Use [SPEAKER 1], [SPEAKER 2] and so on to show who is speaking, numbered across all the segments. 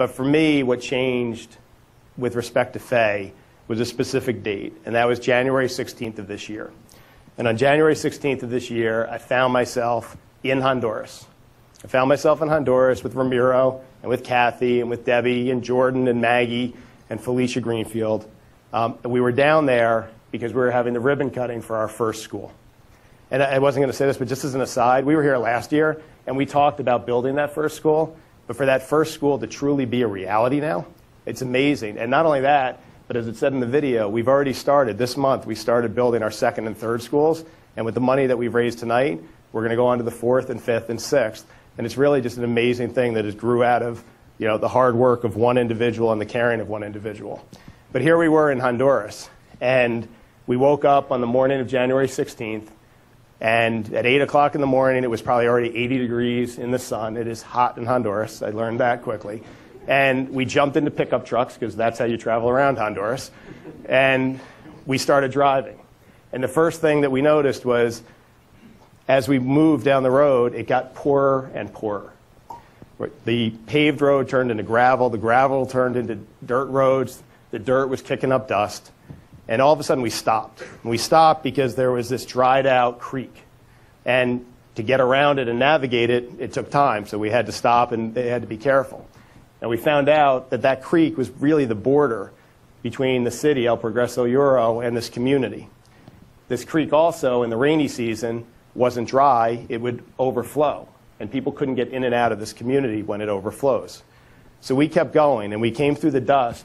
[SPEAKER 1] But for me, what changed with respect to FEIH was a specific date, and that was January 16th of this year. And on January 16th of this year, I found myself in Honduras. I found myself in Honduras with Ramiro and with Kathy and with Debbie and Jordan and Maggie and Felicia Greenfield. We were down there because we were having the ribbon cutting for our first school. And I wasn't going to say this, but just as an aside, we were here last year, and we talked about building that first school. But for that first school to truly be a reality now, it's amazing. And not only that, but as it said in the video, we've already started. This month, we started building our second and third schools. And with the money that we've raised tonight, we're going to go on to the fourth and fifth and sixth. And it's really just an amazing thing that has grew out of the hard work of one individual and the caring of one individual. But here we were in Honduras. And we woke up on the morning of January 16th. And at 8 o'clock in the morning, it was probably already 80 degrees in the sun. It is hot in Honduras. I learned that quickly. And we jumped into pickup trucks, because that's how you travel around Honduras. And we started driving. And the first thing that we noticed was, as we moved down the road, it got poorer and poorer. The paved road turned into gravel. The gravel turned into dirt roads. The dirt was kicking up dust. And all of a sudden, we stopped. And we stopped because there was this dried-out creek. And to get around it and navigate it, it took time. So we had to stop, and they had to be careful. And we found out that that creek was really the border between the city, El Progreso Euro, and this community. This creek also, in the rainy season, wasn't dry. It would overflow. And people couldn't get in and out of this community when it overflows. So we kept going, and we came through the dust.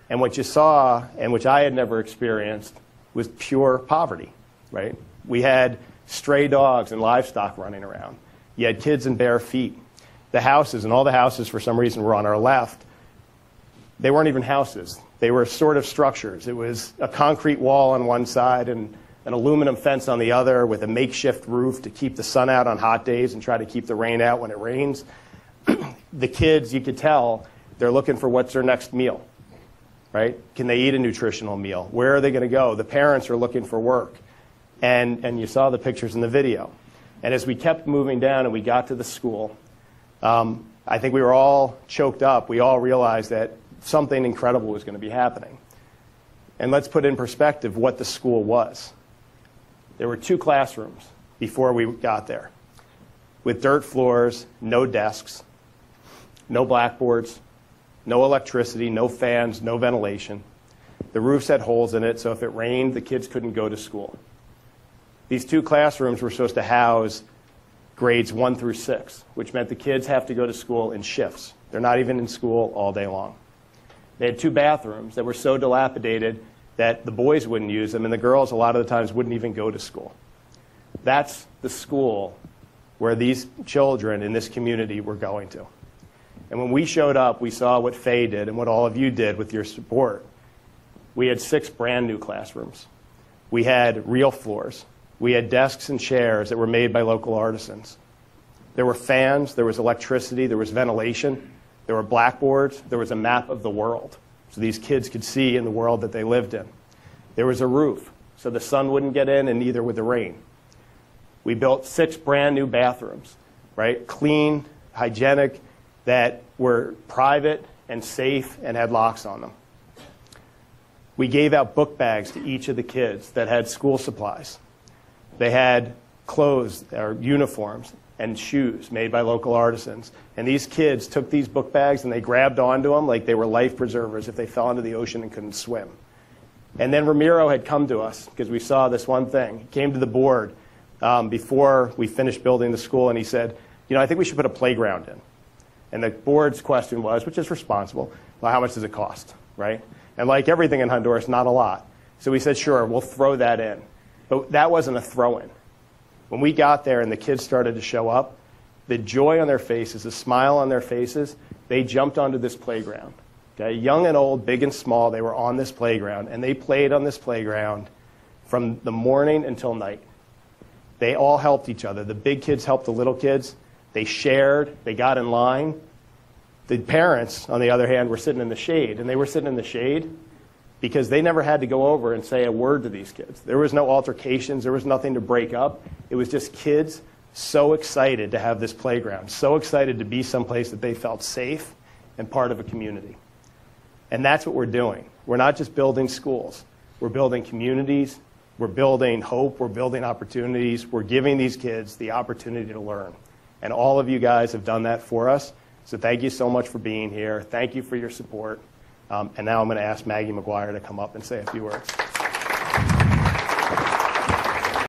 [SPEAKER 1] And what you saw, and which I had never experienced, was pure poverty, right? We had stray dogs and livestock running around. You had kids in bare feet. The houses, and all the houses for some reason were on our left, they weren't even houses. They were sort of structures. It was a concrete wall on one side and an aluminum fence on the other with a makeshift roof to keep the sun out on hot days and try to keep the rain out when it rains. The kids, you could tell, they're looking for what's their next meal. Right? Can they eat a nutritional meal? Where are they going to go? The parents are looking for work. And you saw the pictures in the video. And as we kept moving down and we got to the school, I think we were all choked up. We all realized that something incredible was going to be happening. And let's put in perspective what the school was. There were 2 classrooms before we got there, with dirt floors, no desks, no blackboards, no electricity, no fans, no ventilation. The roofs had holes in it, so if it rained, the kids couldn't go to school. These 2 classrooms were supposed to house grades 1 through 6, which meant the kids have to go to school in shifts. They're not even in school all day long. They had 2 bathrooms that were so dilapidated that the boys wouldn't use them, and the girls a lot of the times wouldn't even go to school. That's the school where these children in this community were going to. And when we showed up, we saw what FEIH did and what all of you did with your support. We had 6 brand new classrooms. We had real floors. We had desks and chairs that were made by local artisans. There were fans, there was electricity, there was ventilation, there were blackboards, there was a map of the world, so these kids could see in the world that they lived in. There was a roof, so the sun wouldn't get in, and neither would the rain. We built 6 brand new bathrooms, right? Clean, hygienic, that were private and safe and had locks on them. We gave out book bags to each of the kids that had school supplies. They had clothes or uniforms and shoes made by local artisans. And these kids took these book bags and they grabbed onto them like they were life preservers if they fell into the ocean and couldn't swim. And then Ramiro had come to us because we saw this one thing. He came to the board before we finished building the school, and he said, I think we should put a playground in. And the board's question was, which is responsible, well, how much does it cost, right? And like everything in Honduras, not a lot. So we said, sure, we'll throw that in. But that wasn't a throw-in. When we got there and the kids started to show up, the joy on their faces, the smile on their faces, they jumped onto this playground. Okay? Young and old, big and small, they were on this playground, and they played on this playground from the morning until night. They all helped each other. The big kids helped the little kids. They shared. They got in line. The parents, on the other hand, were sitting in the shade, and they were sitting in the shade because they never had to go over and say a word to these kids. There was no altercations. There was nothing to break up. It was just kids so excited to have this playground, so excited to be someplace that they felt safe and part of a community. And that's what we're doing. We're not just building schools. We're building communities. We're building hope. We're building opportunities. We're giving these kids the opportunity to learn. And all of you guys have done that for us. So thank you so much for being here. Thank you for your support. And now I'm going to ask Maggie McGuire to come up and say a few words.